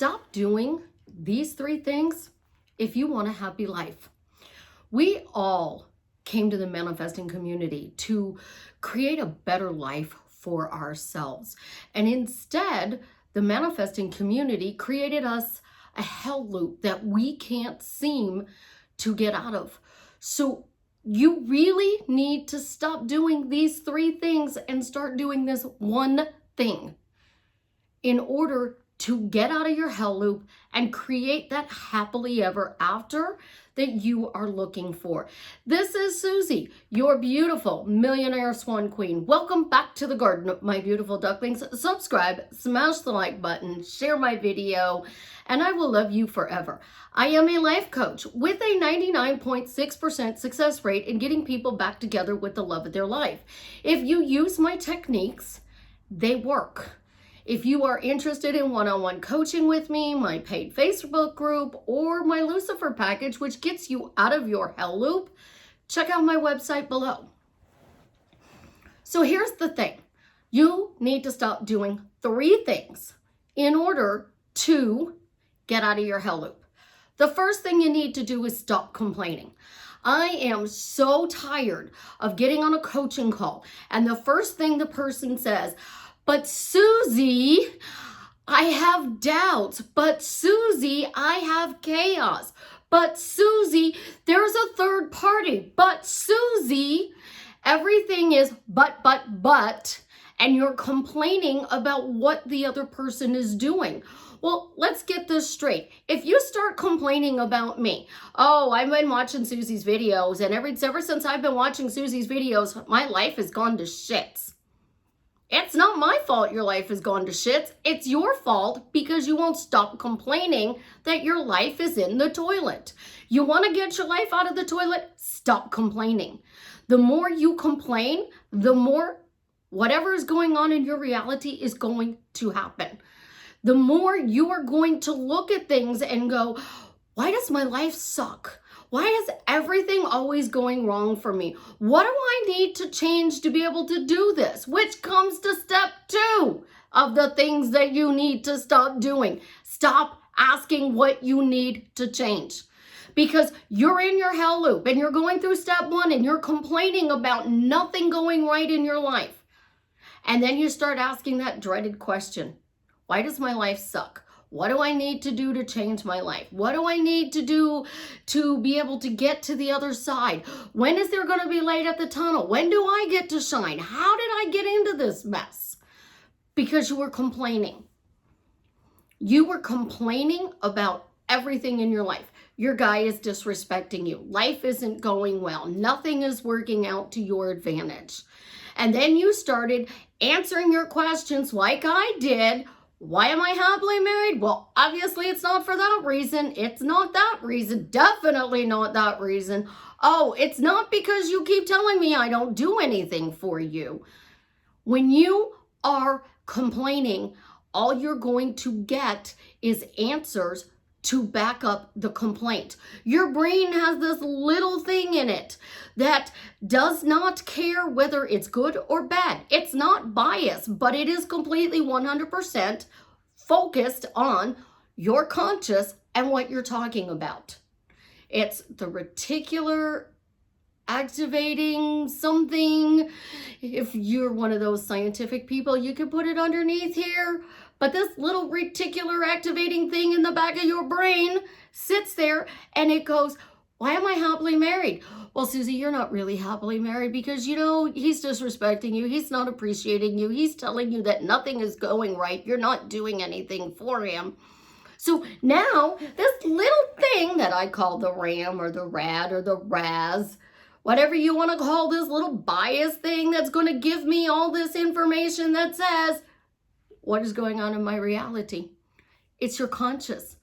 stop doing these 3 things if you want a happy life. We all came to the manifesting community to create a better life for ourselves. And instead, the manifesting community created us a hell loop that we can't seem to get out of. So you really need to stop doing these 3 things and start doing this one thing in order to get out of your hell loop and create that happily ever after that you are looking for. This is Susie, your beautiful millionaire swan queen. Welcome back to the garden, my beautiful ducklings. Subscribe, smash the like button, share my video, and I will love you forever. I am a life coach with a 99.6% success rate in getting people back together with the love of their life. If you use my techniques, they work. If you are interested in one-on-one coaching with me, my paid Facebook group, or my Lucifer package, which gets you out of your hell loop, check out my website below. So here's the thing. You need to stop doing 3 things in order to get out of your hell loop. The first thing you need to do is stop complaining. I am so tired of getting on a coaching call, and the first thing the person says, "But Susie, I have doubts. But Susie, I have chaos. But Susie, there's a third party. But Susie," everything is but, and you're complaining about what the other person is doing. Well, let's get this straight. If you start complaining about me, "Oh, I've been watching Susie's videos, and ever since I've been watching Susie's videos, my life has gone to shits." It's not my fault your life has gone to shits. It's your fault because you won't stop complaining that your life is in the toilet. You want to get your life out of the toilet? Stop complaining. The more you complain, the more whatever is going on in your reality is going to happen. The more you are going to look at things and go, "Why does my life suck? Why is everything always going wrong for me? What do I need to change to be able to do this?" Which comes to step 2 of the things that you need to stop doing. Stop asking what you need to change. Because you're in your hell loop and you're going through step 1 and you're complaining about nothing going right in your life. And then you start asking that dreaded question. Why does my life suck? What do I need to do to change my life? What do I need to do to be able to get to the other side? When is there going to be light at the tunnel? When do I get to shine? How did I get into this mess? Because you were complaining. You were complaining about everything in your life. Your guy is disrespecting you. Life isn't going well. Nothing is working out to your advantage. And then you started answering your questions like I did. Why am I happily married? Well, obviously it's not for that reason. It's not that reason. Definitely not that reason. Oh, it's not because you keep telling me I don't do anything for you. When you are complaining, all you're going to get is answers to back up the complaint. Your brain has this little thing in it that does not care whether it's good or bad. It's not biased, but it is completely 100% focused on your conscious and what you're talking about. It's the reticular activating something. If you're one of those scientific people, you could put it underneath here. But this little reticular activating thing in the back of your brain sits there and it goes, "Why am I happily married?" Well, Susie, you're not really happily married because, he's disrespecting you. He's not appreciating you. He's telling you that nothing is going right. You're not doing anything for him. So now this little thing that I call the RAM or the RAD or the RAS, whatever you want to call this little bias thing that's going to give me all this information that says, what is going on in my reality? It's your conscious.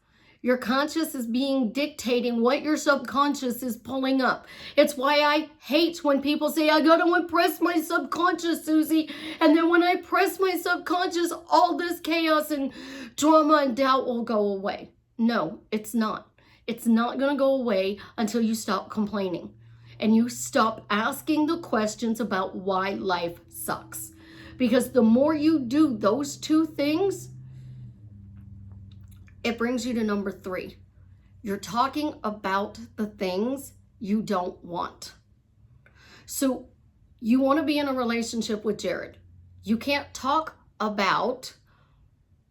Your conscious is dictating what your subconscious is pulling up. It's why I hate when people say, "I gotta impress my subconscious, Susie." And then when I press my subconscious, all this chaos and drama and doubt will go away. No, it's not. It's not gonna go away until you stop complaining and you stop asking the questions about why life sucks. Because the more you do those 2 things, it brings you to number 3. You're talking about the things you don't want. So you want to be in a relationship with Jared. You can't talk about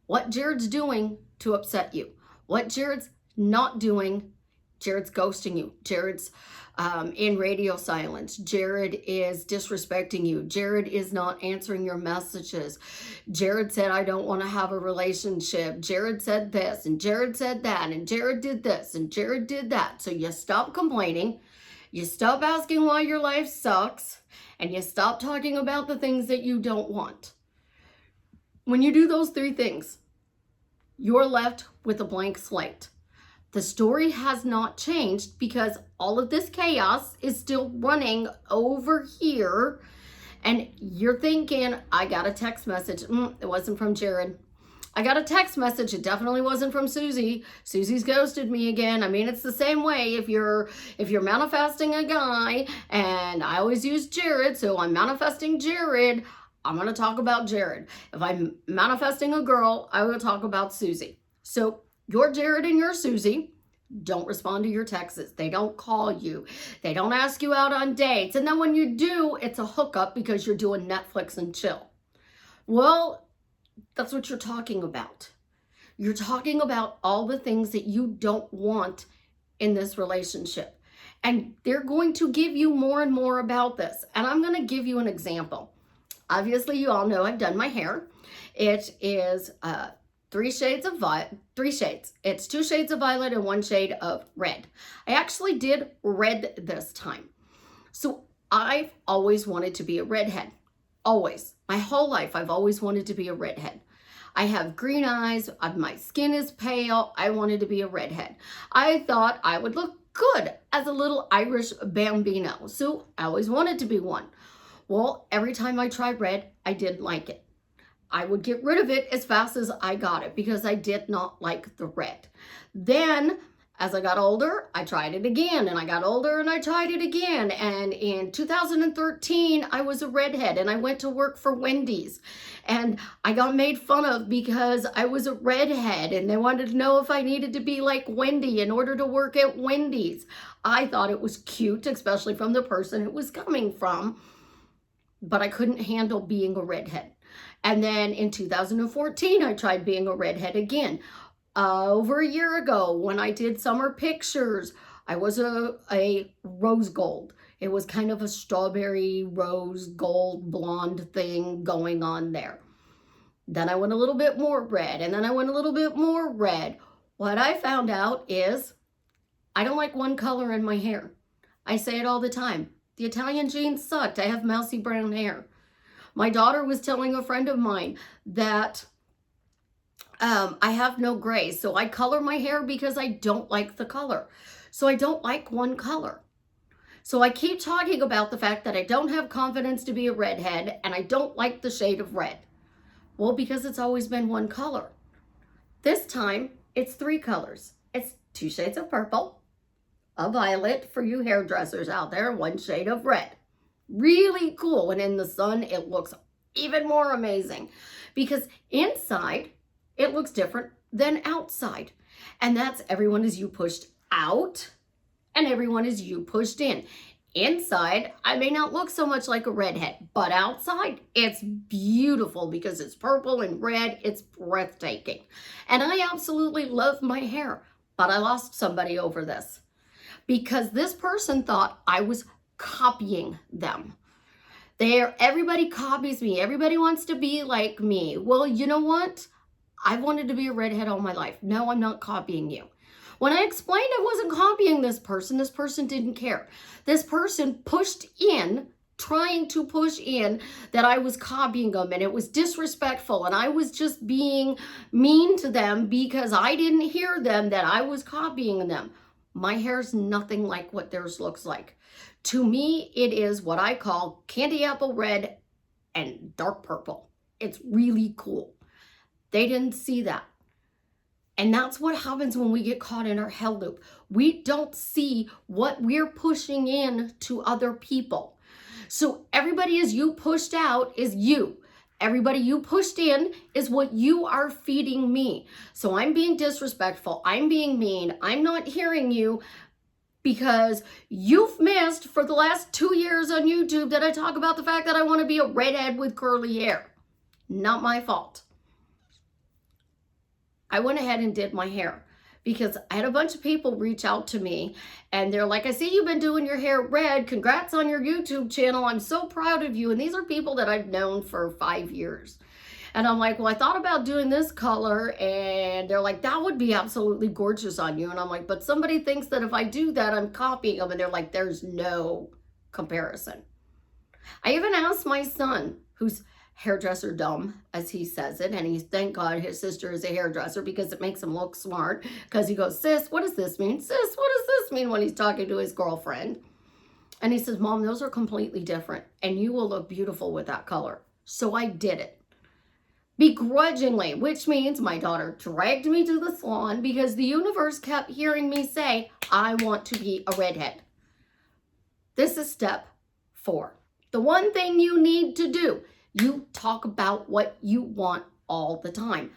what Jared's doing to upset you, what Jared's not doing. Jared's ghosting you. Jared's in radio silence. Jared is disrespecting you. Jared is not answering your messages. Jared said, I don't want to have a relationship. Jared said this, and Jared said that, and Jared did this, and Jared did that. So you stop complaining. You stop asking why your life sucks, and you stop talking about the things that you don't want. When you do those 3 things, you're left with a blank slate. The story has not changed because all of this chaos is still running over here. And you're thinking, I got a text message. It wasn't from Jared. I got a text message. It definitely wasn't from Susie. Susie's ghosted me again. I mean, it's the same way if you're manifesting a guy, and I always use Jared, so I'm manifesting Jared. I'm going to talk about Jared. If I'm manifesting a girl, I will talk about Susie. So your Jared and your Susie don't respond to your texts. They don't call you. They don't ask you out on dates. And then when you do, it's a hookup because you're doing Netflix and chill. Well, that's what you're talking about. You're talking about all the things that you don't want in this relationship. And they're going to give you more and more about this. And I'm going to give you an example. Obviously, you all know I've done my hair. It is 3 shades of violet, 3 shades. It's 2 shades of violet and 1 shade of red. I actually did red this time. So I've always wanted to be a redhead. Always. My whole life, I've always wanted to be a redhead. I have green eyes. My skin is pale. I wanted to be a redhead. I thought I would look good as a little Irish bambino. So I always wanted to be one. Well, every time I tried red, I didn't like it. I would get rid of it as fast as I got it because I did not like the red. Then, as I got older, I tried it again, and I got older and I tried it again. And in 2013, I was a redhead and I went to work for Wendy's, and I got made fun of because I was a redhead and they wanted to know if I needed to be like Wendy in order to work at Wendy's. I thought it was cute, especially from the person it was coming from, but I couldn't handle being a redhead. And then in 2014, I tried being a redhead again. Over a year ago, when I did summer pictures, I was a rose gold. It was kind of a strawberry rose gold blonde thing going on there. Then I went a little bit more red, and then I went a little bit more red. What I found out is I don't like one color in my hair. I say it all the time. The Italian genes sucked. I have mousy brown hair. My daughter was telling a friend of mine that I have no gray, so I color my hair because I don't like the color. So I don't like one color. So I keep talking about the fact that I don't have confidence to be a redhead and I don't like the shade of red. Well, because it's always been one color. This time, it's 3 colors. It's 2 shades of purple, a violet for you hairdressers out there, 1 shade of red. Really cool. And in the sun, it looks even more amazing because inside, it looks different than outside. And that's everyone is you pushed out and everyone is you pushed in. Inside, I may not look so much like a redhead, but outside, it's beautiful because it's purple and red. It's breathtaking. And I absolutely love my hair, but I lost somebody over this because this person thought I was copying them. Everybody copies me. Everybody wants to be like me. Well, you know what? I've wanted to be a redhead all my life. No, I'm not copying you. When I explained I wasn't copying this person didn't care. This person pushed in, trying to push in that I was copying them, and it was disrespectful, and I was just being mean to them because I didn't hear them that I was copying them. My hair's nothing like what theirs looks like. To me, it is what I call candy apple red and dark purple. It's really cool. They didn't see that. And that's what happens when we get caught in our hell loop. We don't see what we're pushing in to other people. So everybody is you pushed out is you. Everybody you pushed in is what you are feeding me. So I'm being disrespectful. I'm being mean. I'm not hearing you because you've missed for the last 2 years on YouTube that I talk about the fact that I want to be a redhead with curly hair. Not my fault. I went ahead and did my hair because I had a bunch of people reach out to me and they're like, I see you've been doing your hair red. Congrats on your YouTube channel. I'm so proud of you. And these are people that I've known for 5 years. And I'm like, well, I thought about doing this color. And they're like, that would be absolutely gorgeous on you. And I'm like, but somebody thinks that if I do that, I'm copying them. And they're like, there's no comparison. I even asked my son, who's hairdresser dumb, as he says it, and he's, thank God his sister is a hairdresser because it makes him look smart, because he goes, sis, what does this mean? Sis, what does this mean, when he's talking to his girlfriend? And he says, Mom, those are completely different, and you will look beautiful with that color. So I did it. Begrudgingly, which means my daughter dragged me to the salon because the universe kept hearing me say, I want to be a redhead. This is step 4. The one thing you need to do, you talk about what you want all the time.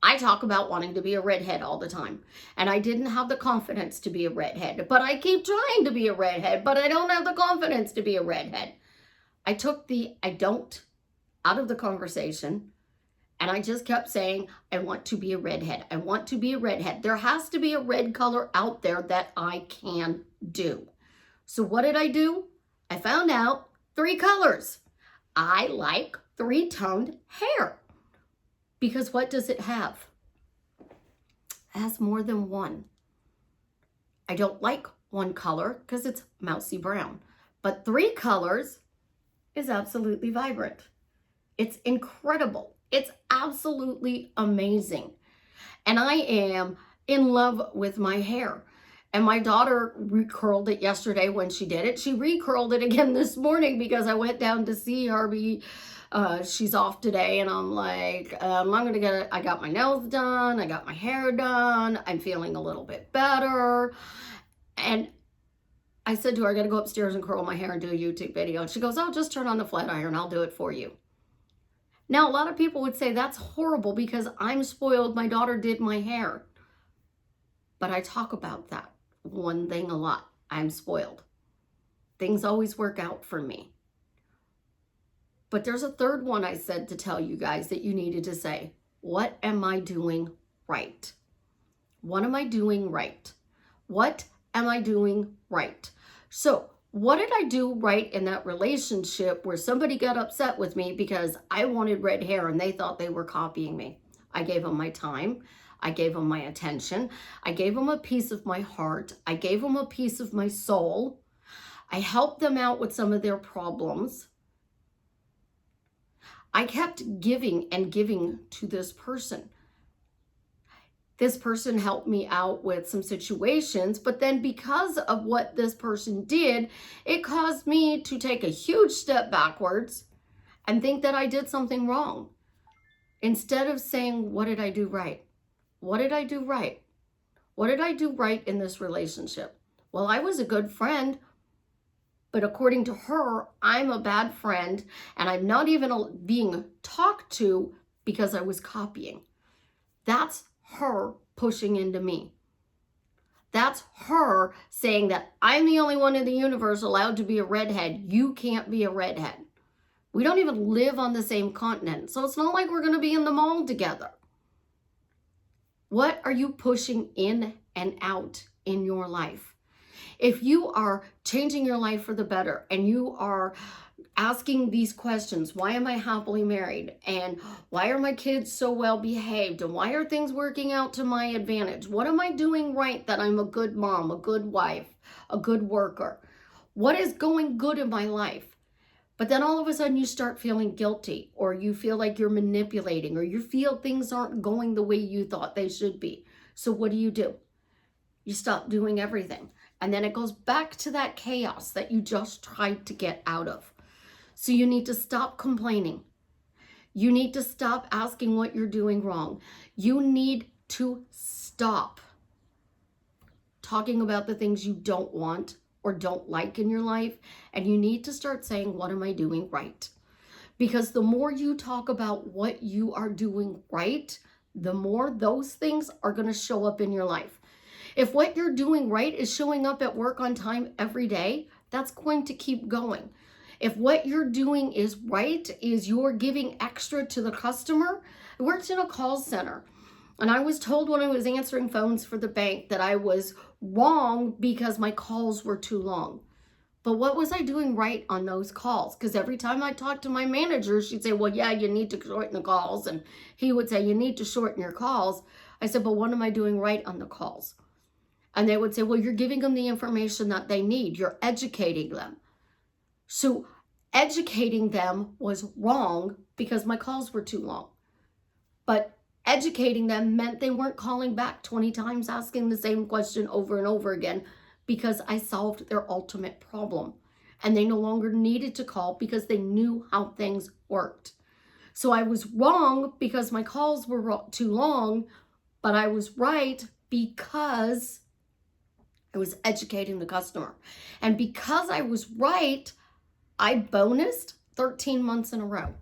I talk about wanting to be a redhead all the time. And I didn't have the confidence to be a redhead. But I keep trying to be a redhead, but I don't have the confidence to be a redhead. I took the I don't out of the conversation. And I just kept saying, I want to be a redhead. I want to be a redhead. There has to be a red color out there that I can do. So what did I do? I found out 3 colors. I like 3-toned hair. Because what does it have? It has more than one. I don't like one color because it's mousy brown. But 3 colors is absolutely vibrant. It's incredible. It's absolutely amazing. And I am in love with my hair. And my daughter recurled it yesterday when she did it. She recurled it again this morning because I went down to see her. She's off today, and I'm like, I'm gonna get it. I got my nails done. I got my hair done. I'm feeling a little bit better. And I said to her, I gotta go upstairs and curl my hair and do a YouTube video. And she goes, oh, just turn on the flat iron. I'll do it for you. Now, a lot of people would say that's horrible because I'm spoiled. My daughter did my hair. But I talk about that one thing a lot. I'm spoiled. Things always work out for me. But there's a third one I said to tell you guys that you needed to say. What am I doing right? What am I doing right? What am I doing right? So, what did I do right in that relationship where somebody got upset with me because I wanted red hair and they thought they were copying me? I gave them my time. I gave them my attention. I gave them a piece of my heart. I gave them a piece of my soul. I helped them out with some of their problems. I kept giving and giving to this person. This person helped me out with some situations, but then because of what this person did, it caused me to take a huge step backwards and think that I did something wrong. Instead of saying, what did I do right? What did I do right? What did I do right in this relationship? Well, I was a good friend, but according to her, I'm a bad friend, and I'm not even being talked to because I was copying. That's her pushing into me. That's her saying that I'm the only one in the universe allowed to be a redhead. You can't be a redhead. We don't even live on the same continent, so it's not like we're going to be in the mall together. What are you pushing in and out in your life? If you are changing your life for the better and you are asking these questions, why am I happily married? And why are my kids so well behaved? And why are things working out to my advantage? What am I doing right that I'm a good mom, a good wife, a good worker? What is going good in my life? But then all of a sudden you start feeling guilty, or you feel like you're manipulating, or you feel things aren't going the way you thought they should be. So what do? You stop doing everything. And then it goes back to that chaos that you just tried to get out of. So you need to stop complaining. You need to stop asking what you're doing wrong. You need to stop talking about the things you don't want or don't like in your life. And you need to start saying, what am I doing right? Because the more you talk about what you are doing right, the more those things are going to show up in your life. If what you're doing right is showing up at work on time every day, that's going to keep going. If what you're doing is right, is you're giving extra to the customer. I worked in a call center, and I was told when I was answering phones for the bank that I was wrong because my calls were too long. But what was I doing right on those calls? Because every time I talked to my manager, she'd say, well, yeah, you need to shorten the calls. And he would say, you need to shorten your calls. I said, but what am I doing right on the calls? And they would say, well, you're giving them the information that they need. You're educating them. So educating them was wrong because my calls were too long. But educating them meant they weren't calling back 20 times asking the same question over and over again, because I solved their ultimate problem. And they no longer needed to call because they knew how things worked. So I was wrong because my calls were too long, but I was right because I was educating the customer. And because I was right, I bonused 13 months in a row.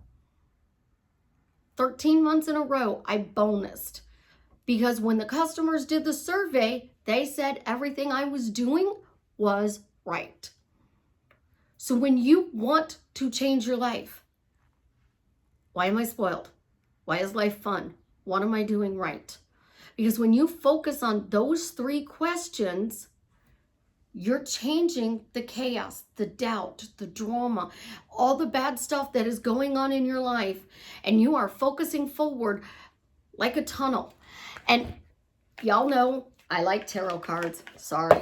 13 months in a row, I bonused. Because when the customers did the survey, they said everything I was doing was right. So when you want to change your life, why am I spoiled? Why is life fun? What am I doing right? Because when you focus on those 3 questions, you're changing the chaos, the doubt, the drama, all the bad stuff that is going on in your life, and you are focusing forward like a tunnel. And y'all know I like tarot cards. Sorry,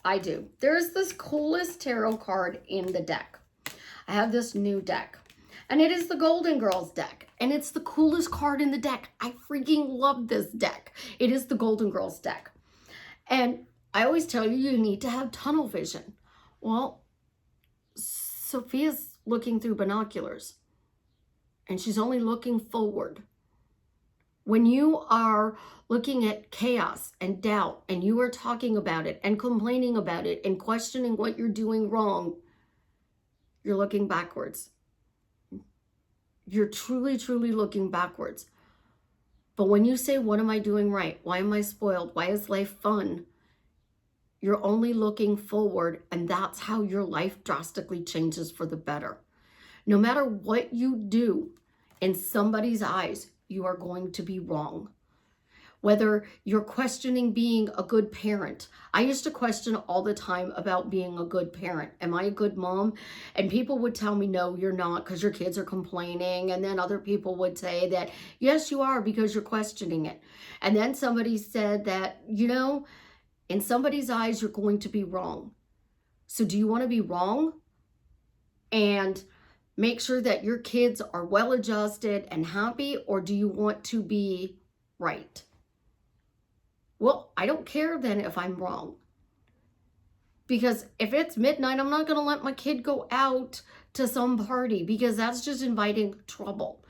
I do. There's this coolest tarot card in the deck. I have this new deck, and it is the Golden Girls deck, and it's the coolest card in the deck. I freaking love this deck. It is the Golden Girls deck. And I always tell you, you need to have tunnel vision. Well, Sophia's looking through binoculars, and she's only looking forward. When you are looking at chaos and doubt, and you are talking about it and complaining about it and questioning what you're doing wrong, you're looking backwards. You're truly, truly looking backwards. But when you say, what am I doing right? Why am I spoiled? Why is life fun? You're only looking forward, and that's how your life drastically changes for the better. No matter what you do, in somebody's eyes, you are going to be wrong. Whether you're questioning being a good parent. I used to question all the time about being a good parent. Am I a good mom? And people would tell me, no, you're not, because your kids are complaining. And then other people would say that, yes, you are, because you're questioning it. And then somebody said that, in somebody's eyes, you're going to be wrong. So do you want to be wrong and make sure that your kids are well adjusted and happy, or do you want to be right? Well, I don't care then if I'm wrong. Because if it's midnight, I'm not going to let my kid go out to some party, because that's just inviting trouble.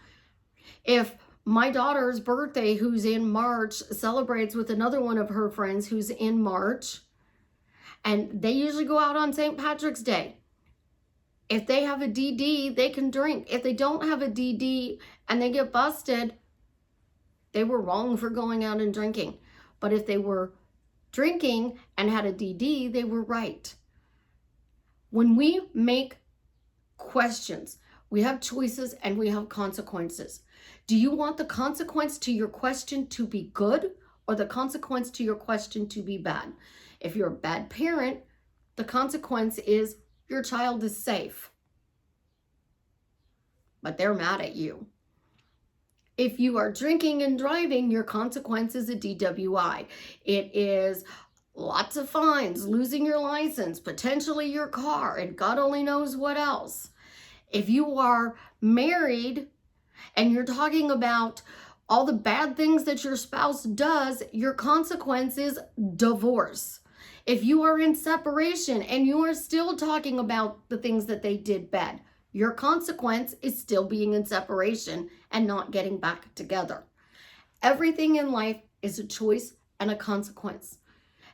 If my daughter's birthday, who's in March, celebrates with another one of her friends who's in March, and they usually go out on St. Patrick's Day. If they have a DD, they can drink. If they don't have a DD and they get busted, they were wrong for going out and drinking. But if they were drinking and had a DD, they were right. When we make questions, we have choices and we have consequences. Do you want the consequence to your question to be good, or the consequence to your question to be bad? If you're a bad parent, the consequence is your child is safe, but they're mad at you. If you are drinking and driving, your consequence is a DWI. It is lots of fines, losing your license, potentially your car, and God only knows what else. If you are married and you're talking about all the bad things that your spouse does, your consequence is divorce. If you are in separation and you are still talking about the things that they did bad, your consequence is still being in separation and not getting back together. Everything in life is a choice and a consequence.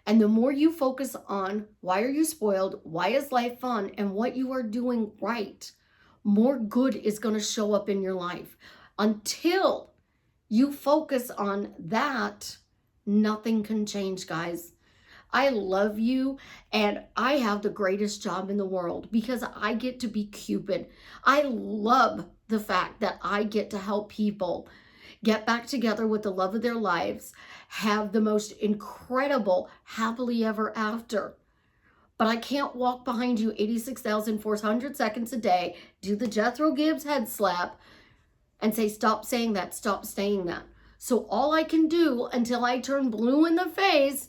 And the more you focus on why are you spoiled, why is life fun, and what you are doing right, more good is going to show up in your life. Until you focus on that, nothing can change, guys. I love you, and I have the greatest job in the world because I get to be Cupid. I love the fact that I get to help people get back together with the love of their lives, have the most incredible happily ever after. But I can't walk behind you 86,400 seconds a day, do the Jethro Gibbs head slap, and say, stop saying that, stop saying that. So all I can do until I turn blue in the face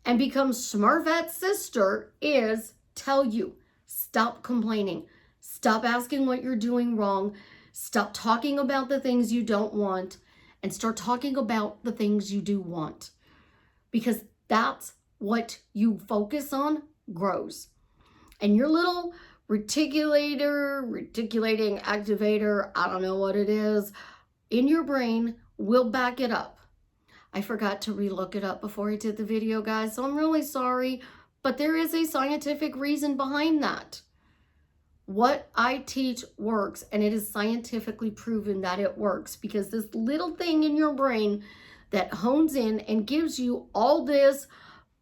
and become Smurfette's sister is tell you, stop complaining. Stop asking what you're doing wrong. Stop talking about the things you don't want and start talking about the things you do want. Because that's what you focus on grows. And your little reticulating activator, I don't know what it is, in your brain will back it up. I forgot to relook it up before I did the video, guys, so I'm really sorry, but there is a scientific reason behind that. What I teach works, and it is scientifically proven that it works, because this little thing in your brain that hones in and gives you all this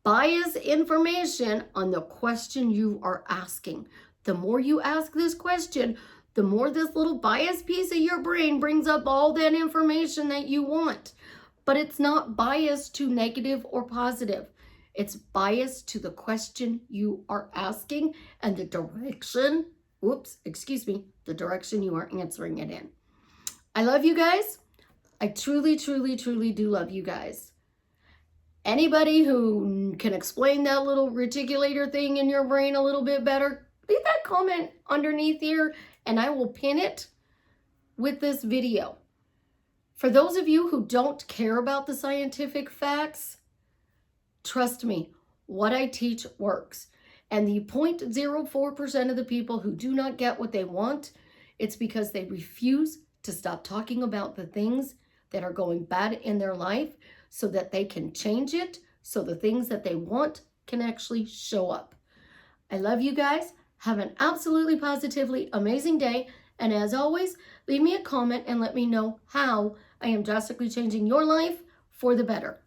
bias information on the question you are asking. The more you ask this question, the more this little bias piece of your brain brings up all that information that you want. But it's not biased to negative or positive. It's biased to the question you are asking and the direction, the direction you are answering it in. I love you guys. I truly, truly, truly do love you guys. Anybody who can explain that little reticulator thing in your brain a little bit better, leave that comment underneath here and I will pin it with this video. For those of you who don't care about the scientific facts, trust me, what I teach works. And the 0.04% of the people who do not get what they want, it's because they refuse to stop talking about the things that are going bad in their life so that they can change it, so the things that they want can actually show up. I love you guys. Have an absolutely positively amazing day. And as always, leave me a comment and let me know how I am drastically changing your life for the better.